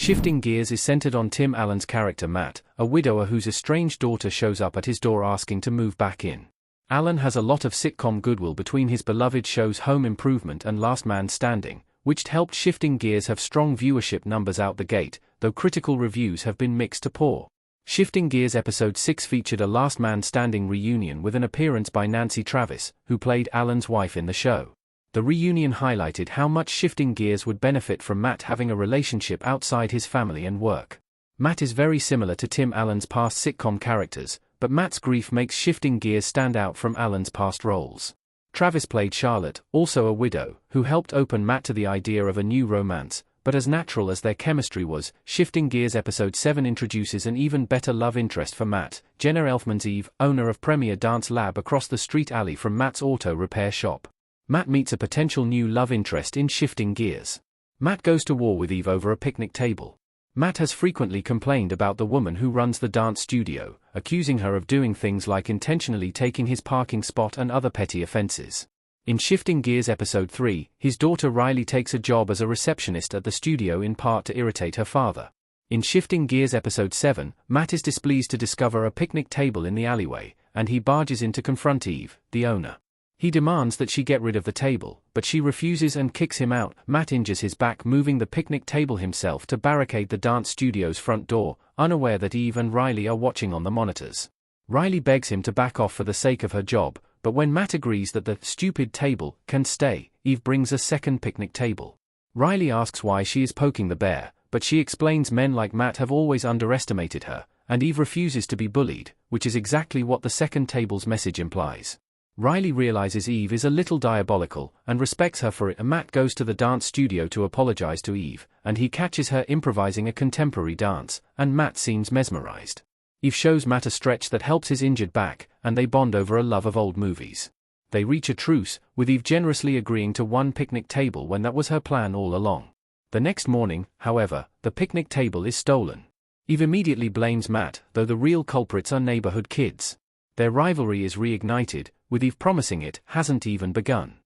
Shifting Gears is centered on Tim Allen's character Matt, a widower whose estranged daughter shows up at his door asking to move back in. Allen has a lot of sitcom goodwill between his beloved shows Home Improvement and Last Man Standing, which helped Shifting Gears have strong viewership numbers out the gate, though critical reviews have been mixed to poor. Shifting Gears Episode 6 featured a Last Man Standing reunion with an appearance by Nancy Travis, who played Allen's wife in the show. The reunion highlighted how much Shifting Gears would benefit from Matt having a relationship outside his family and work. Matt is very similar to Tim Allen's past sitcom characters, but Matt's grief makes Shifting Gears stand out from Allen's past roles. Travis played Charlotte, also a widow, who helped open Matt to the idea of a new romance, but as natural as their chemistry was, Shifting Gears Episode 7 introduces an even better love interest for Matt, Jenna Elfman's Eve, owner of Premier Dance Lab across the street alley from Matt's auto repair shop. Matt meets a potential new love interest in Shifting Gears. Matt goes to war with Eve over a picnic table. Matt has frequently complained about the woman who runs the dance studio, accusing her of doing things like intentionally taking his parking spot and other petty offenses. In Shifting Gears Episode 3, his daughter Riley takes a job as a receptionist at the studio in part to irritate her father. In Shifting Gears Episode 7, Matt is displeased to discover a picnic table in the alleyway, and he barges in to confront Eve, the owner. He demands that she get rid of the table, but she refuses and kicks him out. Matt injures his back moving the picnic table himself to barricade the dance studio's front door, unaware that Eve and Riley are watching on the monitors. Riley begs him to back off for the sake of her job, but when Matt agrees that the stupid table can stay, Eve brings a second picnic table. Riley asks why she is poking the bear, but she explains men like Matt have always underestimated her, and Eve refuses to be bullied, which is exactly what the second table's message implies. Riley realizes Eve is a little diabolical, and respects her for it. Matt goes to the dance studio to apologize to Eve, and he catches her improvising a contemporary dance, and Matt seems mesmerized. Eve shows Matt a stretch that helps his injured back, and they bond over a love of old movies. They reach a truce, with Eve generously agreeing to one picnic table when that was her plan all along. The next morning, however, the picnic table is stolen. Eve immediately blames Matt, though the real culprits are neighborhood kids. Their rivalry is reignited, with Eve promising it hasn't even begun.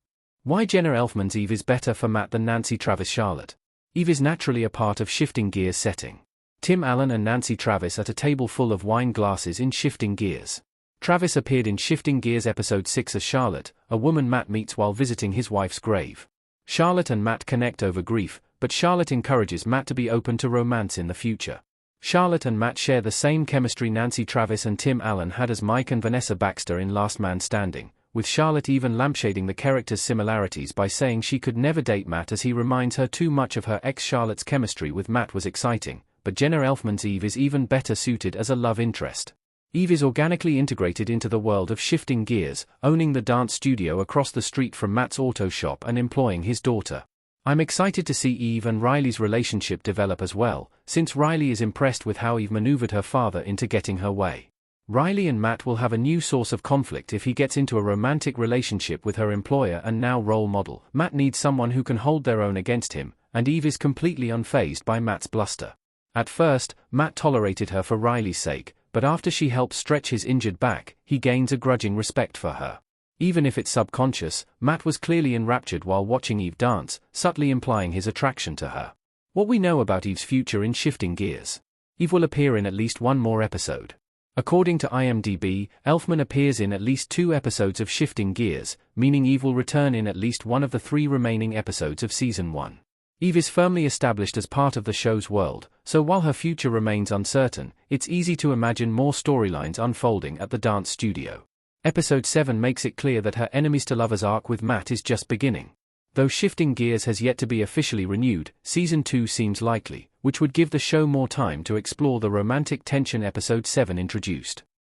Why Jenna Elfman's Eve is better for Matt than Nancy Travis Charlotte. Eve is naturally a part of Shifting Gears setting. Tim Allen and Nancy Travis at a table full of wine glasses in Shifting Gears. Travis appeared in Shifting Gears Episode 6 as Charlotte, a woman Matt meets while visiting his wife's grave. Charlotte and Matt connect over grief, but Charlotte encourages Matt to be open to romance in the future. Charlotte and Matt share the same chemistry Nancy Travis and Tim Allen had as Mike and Vanessa Baxter in Last Man Standing, with Charlotte even lampshading the characters' similarities by saying she could never date Matt as he reminds her too much of her ex. Charlotte's chemistry with Matt was exciting, but Jenna Elfman's Eve is even better suited as a love interest. Eve is organically integrated into the world of Shifting Gears, owning the dance studio across the street from Matt's auto shop and employing his daughter. I'm excited to see Eve and Riley's relationship develop as well, since Riley is impressed with how Eve maneuvered her father into getting her way. Riley and Matt will have a new source of conflict if he gets into a romantic relationship with her employer and now role model. Matt needs someone who can hold their own against him, and Eve is completely unfazed by Matt's bluster. At first, Matt tolerated her for Riley's sake, but after she helps stretch his injured back, he gains a grudging respect for her. Even if it's subconscious, Matt was clearly enraptured while watching Eve dance, subtly implying his attraction to her. What we know about Eve's future in Shifting Gears. Eve will appear in at least one more episode. According to IMDb, Elfman appears in at least 2 episodes of Shifting Gears, meaning Eve will return in at least one of the 3 remaining episodes of Season 1. Eve is firmly established as part of the show's world, so while her future remains uncertain, it's easy to imagine more storylines unfolding at the dance studio. Episode 7 makes it clear that her enemies to lovers arc with Matt is just beginning. Though Shifting Gears has yet to be officially renewed, Season 2 seems likely, which would give the show more time to explore the romantic tension Episode 7 introduced.